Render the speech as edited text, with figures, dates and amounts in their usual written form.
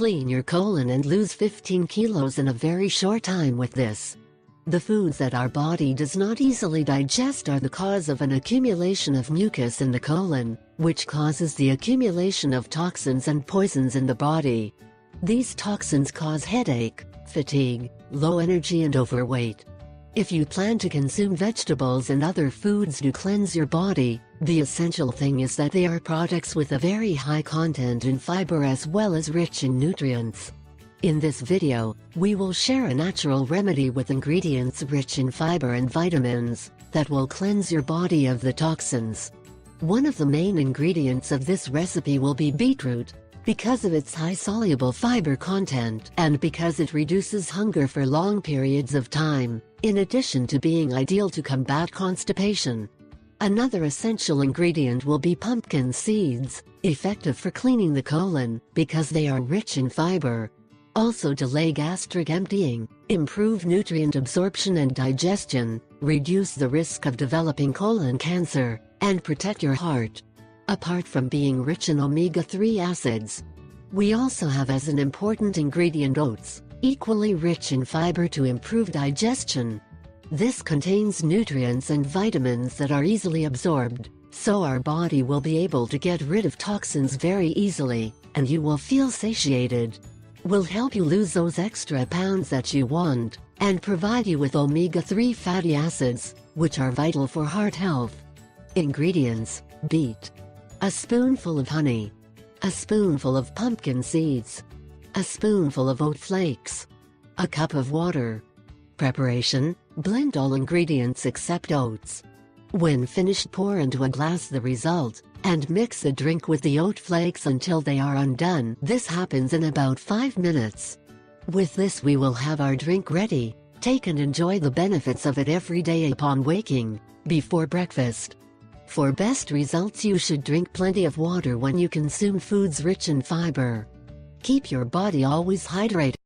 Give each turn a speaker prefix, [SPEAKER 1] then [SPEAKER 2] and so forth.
[SPEAKER 1] clean your colon and lose 15 kilos in a very short time with this. The foods that our body does not easily digest are the cause of an accumulation of mucus in the colon, which causes the accumulation of toxins and poisons in the body. These toxins cause headache, fatigue, low energy and overweight. If you plan to consume vegetables and other foods to cleanse your body, the essential thing is that they are products with a very high content in fiber as well as rich in nutrients. In this video, we will share a natural remedy with ingredients rich in fiber and vitamins that will cleanse your body of the toxins. One of the main ingredients of this recipe will be beetroot, because of its high soluble fiber content and because it reduces hunger for long periods of time, in addition to being ideal to combat constipation. Another essential ingredient will be pumpkin seeds, effective for cleaning the colon because they are rich in fiber. Also delay gastric emptying, improve nutrient absorption and digestion, reduce the risk of developing colon cancer, and protect your heart. Apart from being rich in omega-3 acids, we also have as an important ingredient oats, equally rich in fiber to improve digestion. This contains nutrients and vitamins that are easily absorbed, so our body will be able to get rid of toxins very easily, and you will feel satiated. Will help you lose those extra pounds that you want, and provide you with omega-3 fatty acids, which are vital for heart health. Ingredients: beet, a spoonful of honey, a spoonful of pumpkin seeds, a spoonful of oat flakes, a cup of water. Preparation: blend all ingredients except oats. When finished, pour into a glass the result, and mix the drink with the oat flakes until they are undone. This happens in about 5 minutes. With this we will have our drink ready. Take and enjoy the benefits of it every day upon waking, before breakfast. For best results you should drink plenty of water when you consume foods rich in fiber. Keep your body always hydrated.